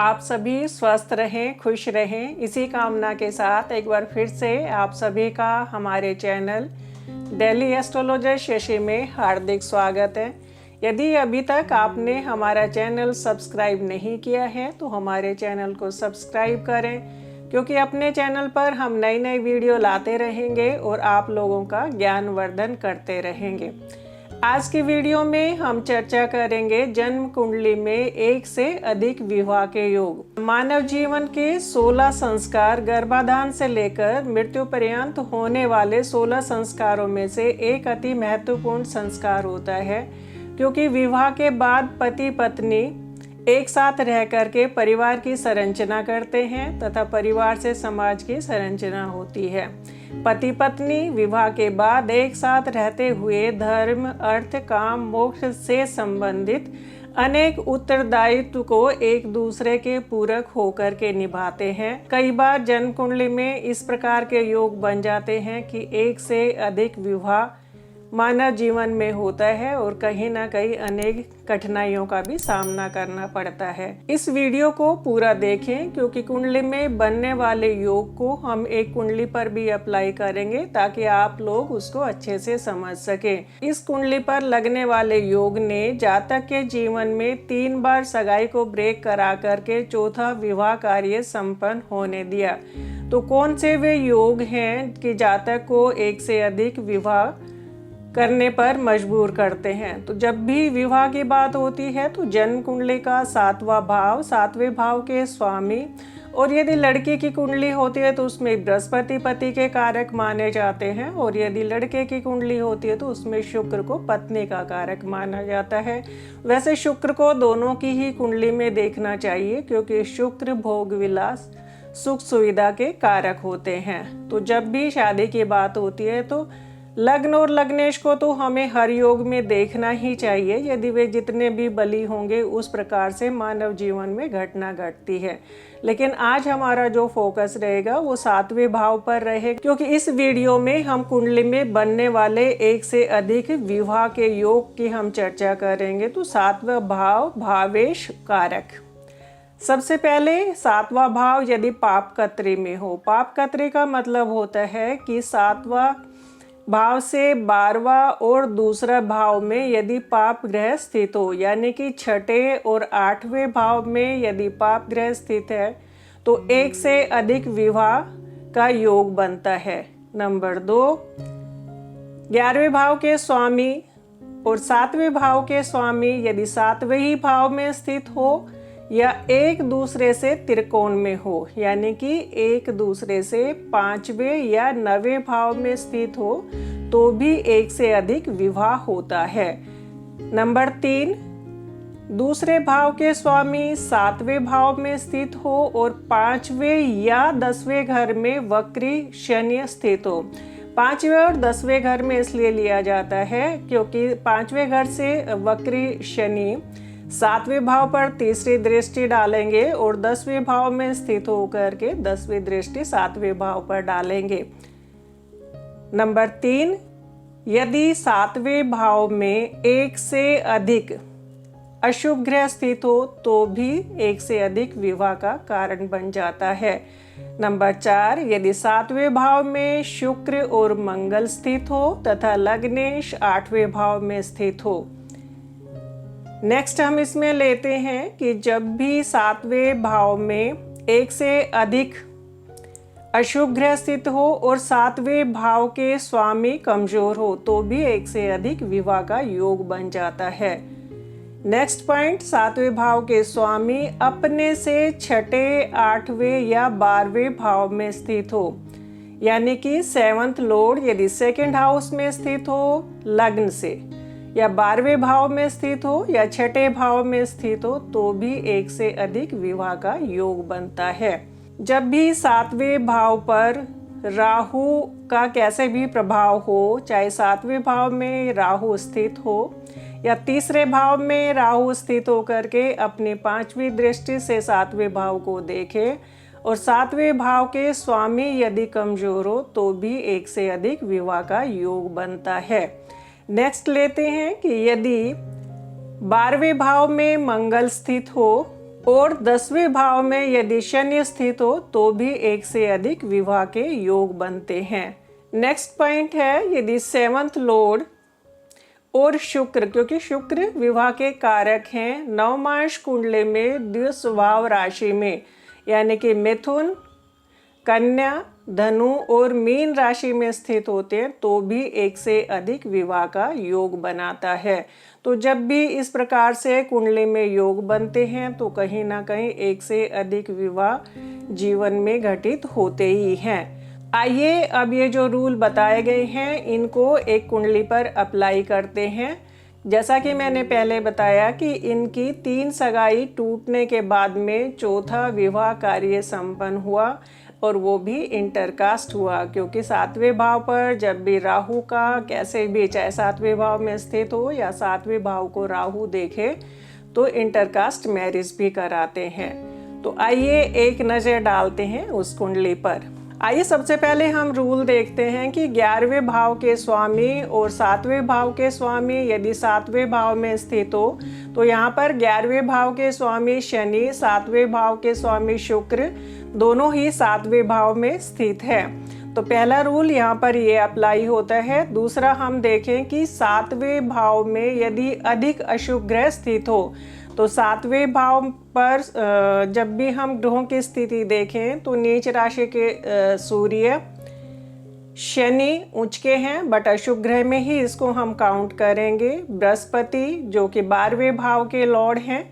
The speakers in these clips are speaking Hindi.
आप सभी स्वस्थ रहें, खुश रहें, इसी कामना के साथ एक बार फिर से आप सभी का हमारे चैनल डेली एस्ट्रोलॉजर शशि में हार्दिक स्वागत है। यदि अभी तक आपने हमारा चैनल सब्सक्राइब नहीं किया है तो हमारे चैनल को सब्सक्राइब करें, क्योंकि अपने चैनल पर हम नई नई वीडियो लाते रहेंगे और आप लोगों का ज्ञानवर्धन करते रहेंगे। आज की वीडियो में हम चर्चा करेंगे जन्म कुंडली में एक से अधिक विवाह के योग। मानव जीवन के 16 संस्कार गर्भाधान से लेकर मृत्यु पर्यंत होने वाले 16 संस्कारों में से एक अति महत्वपूर्ण संस्कार होता है, क्योंकि विवाह के बाद पति पत्नी एक साथ रह करके परिवार की संरचना करते हैं तथा परिवार से समाज की संरचना होती है। पति पत्नी विवाह के बाद एक साथ रहते हुए धर्म, अर्थ, काम, मोक्ष से संबंधित अनेक उत्तरदायित्व को एक दूसरे के पूरक होकर के निभाते हैं। कई बार जन्म कुंडली में इस प्रकार के योग बन जाते हैं कि एक से अधिक विवाह मानव जीवन में होता है और कहीं ना कहीं अनेक कठिनाइयों का भी सामना करना पड़ता है। इस वीडियो को पूरा देखें, क्योंकि कुंडली में बनने वाले योग को हम एक कुंडली पर भी अप्लाई करेंगे ताकि आप लोग उसको अच्छे से समझ सकें। इस कुंडली पर लगने वाले योग ने जातक के जीवन में 3 बार सगाई को ब्रेक करा करके चौथा विवाह कार्य संपन्न होने दिया। तो कौन से वे योग हैं कि जातक को एक से अधिक विवाह करने पर मजबूर करते हैं? तो जब भी विवाह की बात होती है तो जन्म कुंडली का 7वां भाव, 7वें भाव के स्वामी, और यदि लड़की की कुंडली होती है तो उसमें बृहस्पति पति के कारक माने जाते हैं, और यदि लड़के की कुंडली होती है तो उसमें शुक्र को पत्नी का कारक माना जाता है। वैसे शुक्र को दोनों की ही कुंडली में देखना चाहिए, क्योंकि शुक्र भोग विलास, सुख सुविधा के कारक होते हैं। तो जब भी शादी की बात होती है तो लग्न और लग्नेश को तो हमें हर योग में देखना ही चाहिए। यदि वे जितने भी बली होंगे उस प्रकार से मानव जीवन में घटना घटती है। लेकिन आज हमारा जो फोकस रहेगा वो 7वें भाव पर रहेगा, क्योंकि इस वीडियो में हम कुंडली में बनने वाले एक से अधिक विवाह के योग की हम चर्चा करेंगे। तो 7वां भाव भावेश कारक। सबसे पहले 7वां भाव यदि पापकत्री में हो, पापकत्री का मतलब होता है कि 7वां भाव से 12वां और दूसरा भाव में यदि पाप ग्रह स्थित हो, यानी कि 6ठे और 8वें भाव में यदि पाप ग्रह स्थित है तो एक से अधिक विवाह का योग बनता है। नंबर 2, 11वें भाव के स्वामी और 7वें भाव के स्वामी यदि 7वें ही भाव में स्थित हो या एक दूसरे से त्रिकोण में हो, यानी कि एक दूसरे से 5वें या 9वें भाव में स्थित हो, तो भी एक से अधिक विवाह होता है। नंबर 3, दूसरे भाव के स्वामी 7वें भाव में स्थित हो और 5वें या 10वें घर में वक्री शनि स्थित हो। 5वें और 10वें घर में इसलिए लिया जाता है क्योंकि 5वें घर से वक्री शनि 7वें भाव पर तीसरी दृष्टि डालेंगे और 10वें भाव में स्थित होकर के 10वीं दृष्टि 7वें भाव पर डालेंगे। नंबर 3, यदि 7वें भाव में एक से अधिक अशुभ ग्रह स्थित हो तो भी एक से अधिक विवाह का कारण बन जाता है। नंबर 4, यदि 7वें भाव में शुक्र और मंगल स्थित हो तथा लग्नेश 8वें भाव में स्थित हो। नेक्स्ट हम इसमें लेते हैं कि जब भी 7वें भाव में एक से अधिक अशुभ ग्रह स्थित हो और 7वें भाव के स्वामी कमजोर हो तो भी एक से अधिक विवाह का योग बन जाता है। नेक्स्ट पॉइंट, 7वें भाव के स्वामी अपने से 6ठे, 8वें या 12वें भाव में स्थित हो, यानी कि 7th लॉर्ड यदि 2nd हाउस में स्थित हो लग्न से, या 12वें भाव में स्थित हो या 6ठे भाव में स्थित हो तो भी एक से अधिक विवाह का योग बनता है। जब भी 7वें भाव पर राहु का कैसे भी प्रभाव हो, चाहे 7वें भाव में राहु स्थित हो या तीसरे भाव में राहु स्थित होकर के अपनी 5वीं दृष्टि से 7वें भाव को देखे और 7वें भाव के स्वामी यदि कमजोर हो तो भी एक से अधिक विवाह का योग बनता है। नेक्स्ट लेते हैं कि यदि 12वें भाव में मंगल स्थित हो और 10वें भाव में यदि शनि स्थित हो तो भी एक से अधिक विवाह के योग बनते हैं। नेक्स्ट पॉइंट है, यदि 7th लॉर्ड और शुक्र, क्योंकि शुक्र विवाह के कारक हैं, नवमांश कुंडली में द्विस्वभाव राशि में यानी कि मिथुन, कन्या, धनु और मीन राशि में स्थित होते हैं तो भी एक से अधिक विवाह का योग बनाता है। तो जब भी इस प्रकार से कुंडली में योग बनते हैं तो कहीं ना कहीं एक से अधिक विवाह जीवन में घटित होते ही हैं। आइए अब ये जो रूल बताए गए हैं इनको एक कुंडली पर अप्लाई करते हैं। जैसा कि मैंने पहले बताया कि इनकी 3 सगाई टूटने के बाद में चौथा विवाह कार्य संपन्न हुआ और वो भी इंटरकास्ट हुआ, क्योंकि 7वें भाव पर जब भी राहु का कैसे भी, चाहे 7वें भाव में स्थित हो या 7वें भाव को राहु देखे तो इंटरकास्ट मैरिज भी कराते हैं। तो आइए एक नज़र डालते हैं उस कुंडली पर। आइए सबसे पहले हम रूल देखते हैं कि 11वें भाव के स्वामी और 7वें भाव के स्वामी यदि 7वें भाव में स्थित हो तो यहाँ पर 11वें भाव के स्वामी शनि, 7वें भाव के स्वामी शुक्र दोनों ही 7वें भाव में स्थित है। तो पहला रूल यहाँ पर ये अप्लाई होता है। दूसरा हम देखें कि 7वें भाव में यदि अधिक अशुभ ग्रह स्थित हो तो 7वें भाव पर जब भी हम ग्रहों की स्थिति देखें तो नीच राशि के सूर्य, शनि उच्च के हैं बट अशुभ ग्रह में ही इसको हम काउंट करेंगे, बृहस्पति जो कि 12वें भाव के लॉर्ड हैं।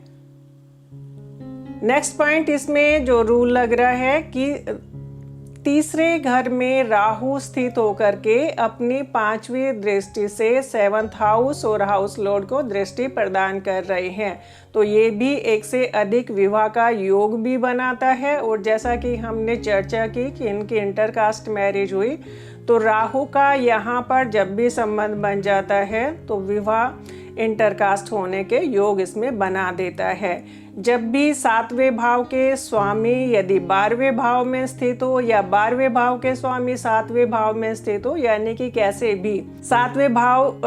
नेक्स्ट पॉइंट इसमें जो रूल लग रहा है कि तीसरे घर में राहु स्थित होकर के अपनी 5वीं दृष्टि से 7th हाउस और हाउस लॉर्ड को दृष्टि प्रदान कर रहे हैं। तो ये भी एक से अधिक विवाह का योग भी बनाता है। और जैसा कि हमने चर्चा की कि इनकी इंटरकास्ट मैरिज हुई तो राहु का यहाँ पर जब भी संबंध बन जाता है तो विवाह इंटरकास्ट होने के योग इसमें बना देता है। जब भी 7वें भाव के स्वामी यदि 12वें भाव में स्थित हो या 12वें भाव के स्वामी 7वें भाव में स्थित हो, यानी कि कैसे भी 7वें भाव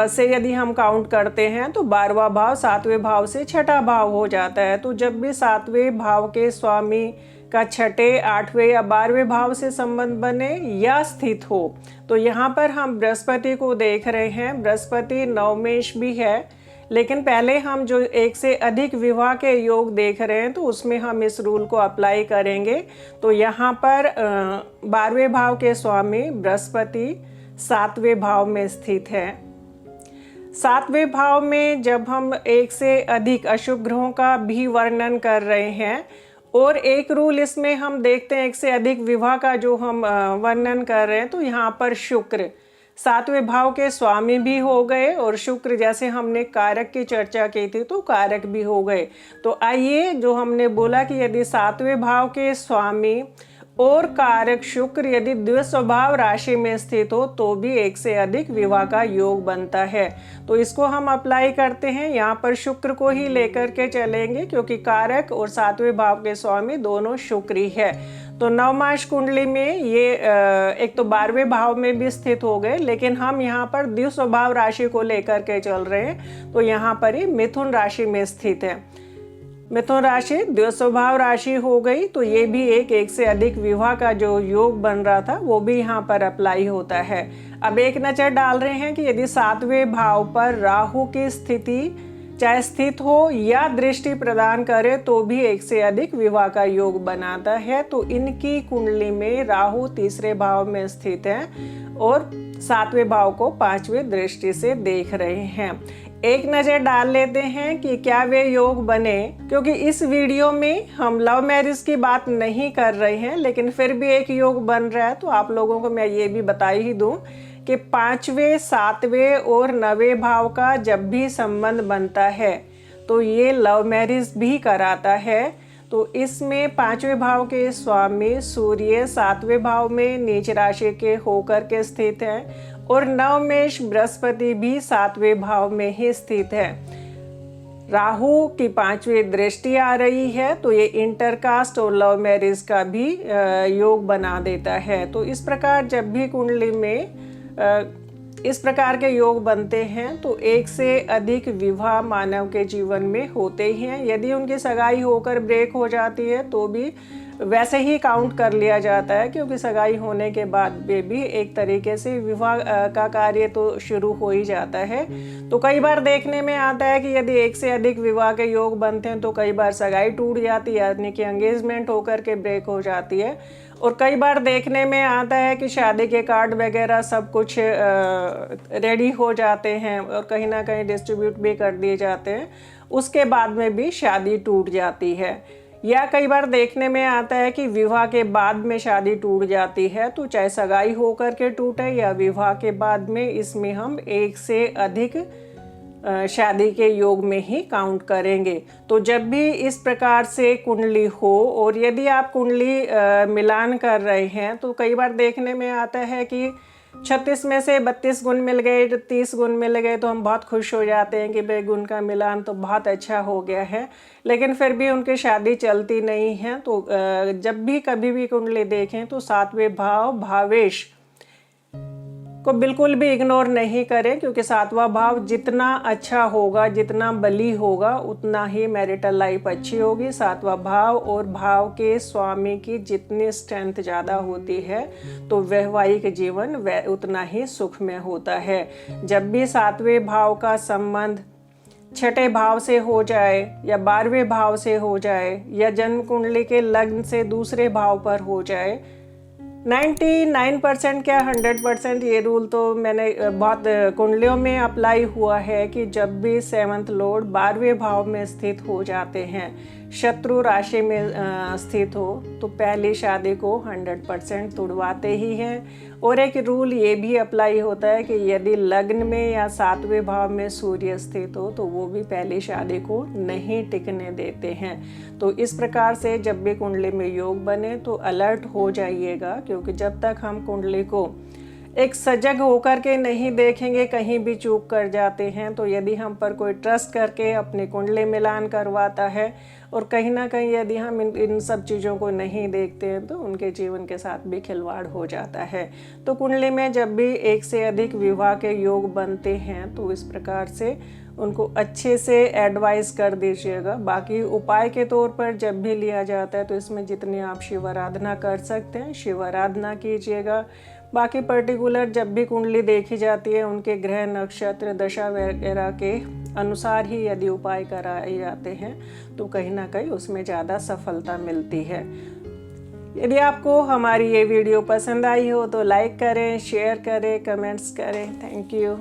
से यदि हम काउंट करते हैं तो 12वां भाव 7वें भाव से 6ठा भाव हो जाता है। तो जब भी 7वें भाव के स्वामी का 6ठे, 8वें या 12वें भाव से संबंध बने या स्थित हो तो यहाँ पर हम बृहस्पति को देख रहे हैं। बृहस्पति नवमेश भी है, लेकिन पहले हम जो एक से अधिक विवाह के योग देख रहे हैं तो उसमें हम इस रूल को अप्लाई करेंगे। तो यहाँ पर 12वें भाव के स्वामी बृहस्पति 7वें भाव में स्थित है। 7वें भाव में जब हम एक से अधिक अशुभ ग्रहों का भी वर्णन कर रहे हैं और एक रूल इसमें हम देखते हैं एक से अधिक विवाह का जो हम वर्णन कर रहे हैं तो यहाँ पर शुक्र 7वें भाव के स्वामी भी हो गए और शुक्र जैसे हमने कारक की चर्चा की थी तो कारक भी हो गए। तो आइए जो हमने बोला कि यदि 7वें भाव के स्वामी और कारक शुक्र यदि द्विस्वभाव राशि में स्थित हो तो भी एक से अधिक विवाह का योग बनता है। तो इसको हम अप्लाई करते हैं, यहाँ पर शुक्र को ही लेकर के चलेंगे क्योंकि कारक और 7वें भाव के स्वामी दोनों शुक्र ही है। तो नवमांश कुंडली में ये एक तो 12वें भाव में भी स्थित हो गए, लेकिन हम यहाँ पर द्विस्वभाव राशि को लेकर के चल रहे हैं तो यहाँ पर ही मिथुन राशि में स्थित है। मिथुन राशि द्विस्वभाव राशि हो गई तो ये भी एक से अधिक विवाह का जो योग बन रहा था वो भी यहाँ पर अप्लाई होता है। अब एक नजर डाल रहे हैं कि यदि 7वें भाव पर राहु की स्थिति चाहे स्थित हो या दृष्टि प्रदान करे तो भी एक से अधिक विवाह का योग बनाता है। तो इनकी कुंडली में राहु तीसरे भाव में स्थित है और 7वें भाव को 5वीं दृष्टि से देख रहे हैं। एक नज़र डाल लेते हैं कि क्या वे योग बने, क्योंकि इस वीडियो में हम लव मैरिज की बात नहीं कर रहे हैं लेकिन फिर भी एक योग बन रहा है। तो आप लोगों को मैं ये भी बता ही दूं कि 5वें, 7वें और 9वें भाव का जब भी संबंध बनता है तो ये लव मैरिज भी कराता है। तो इसमें 5वें भाव के स्वामी सूर्य 7वें भाव में नीच राशि के होकर के स्थित हैं और नवमेश बृहस्पति भी 7वें भाव में ही स्थित है। राहु की 5वीं दृष्टि आ रही है तो ये इंटरकास्ट और लव मैरिज का भी योग बना देता है। तो इस प्रकार जब भी कुंडली में इस प्रकार के योग बनते हैं तो एक से अधिक विवाह मानव के जीवन में होते ही हैं। यदि उनकी सगाई होकर ब्रेक हो जाती है तो भी वैसे ही काउंट कर लिया जाता है, क्योंकि सगाई होने के बाद भी एक तरीके से विवाह का कार्य तो शुरू हो ही जाता है। तो कई बार देखने में आता है कि यदि एक से अधिक विवाह के योग बनते हैं तो कई बार सगाई टूट जाती है, यानी कि एंगेजमेंट होकर के ब्रेक हो जाती है। और कई बार देखने में आता है कि शादी के कार्ड वगैरह सब कुछ रेडी हो जाते हैं और कहीं ना कहीं डिस्ट्रीब्यूट भी कर दिए जाते हैं, उसके बाद में भी शादी टूट जाती है। या कई बार देखने में आता है कि विवाह के बाद में शादी टूट जाती है, तो चाहे सगाई होकर के टूटे या विवाह के बाद में, इसमें हम एक से अधिक शादी के योग में ही काउंट करेंगे। तो जब भी इस प्रकार से कुंडली हो और यदि आप कुंडली मिलान कर रहे हैं तो कई बार देखने में आता है कि 36 में से 32 गुण मिल गए, 30 गुण मिल गए, तो हम बहुत खुश हो जाते हैं कि भाई गुण का मिलान तो बहुत अच्छा हो गया है, लेकिन फिर भी उनकी शादी चलती नहीं है। तो जब भी कभी भी कुंडली देखें तो 7वें भाव भावेश को बिल्कुल भी इग्नोर नहीं करें, क्योंकि 7वां भाव जितना अच्छा होगा, जितना बली होगा, उतना ही मैरिटल लाइफ अच्छी होगी। 7वां भाव और भाव के स्वामी की जितनी स्ट्रेंथ ज़्यादा होती है तो वैवाहिक जीवन उतना ही सुख में होता है। जब भी 7वें भाव का संबंध 6ठे भाव से हो जाए या 12वें भाव से हो जाए या जन्म कुंडली के लग्न से दूसरे भाव पर हो जाए, 99% क्या 100% ये रूल तो मैंने बहुत कुंडलियों में अप्लाई हुआ है कि जब भी 7th लॉर्ड 12वें भाव में स्थित हो जाते हैं, शत्रु राशि में स्थित हो, तो पहली शादी को 100% तुड़वाते ही हैं। और एक रूल ये भी अप्लाई होता है कि यदि लग्न में या 7वें भाव में सूर्य स्थित हो तो वो भी पहली शादी को नहीं टिकने देते हैं। तो इस प्रकार से जब भी कुंडली में योग बने तो अलर्ट हो जाइएगा, क्योंकि जब तक हम कुंडली को एक सजग होकर के नहीं देखेंगे, कहीं भी चूक कर जाते हैं। तो यदि हम पर कोई ट्रस्ट करके अपनी कुंडली मिलान करवाता है और कहीं ना कहीं यदि हम इन सब चीज़ों को नहीं देखते हैं तो उनके जीवन के साथ भी खिलवाड़ हो जाता है। तो कुंडली में जब भी एक से अधिक विवाह के योग बनते हैं तो इस प्रकार से उनको अच्छे से एडवाइस कर दीजिएगा। बाकी उपाय के तौर पर जब भी लिया जाता है तो इसमें जितनी आप शिव आराधना कर सकते हैं शिव आराधना कीजिएगा। बाकी पर्टिकुलर जब भी कुंडली देखी जाती है उनके ग्रह नक्षत्र दशा वगैरह के अनुसार ही यदि उपाय कराए जाते हैं तो कहीं ना कहीं उसमें ज़्यादा सफलता मिलती है। यदि आपको हमारी ये वीडियो पसंद आई हो तो लाइक करें, शेयर करें, कमेंट्स करें। Thank you.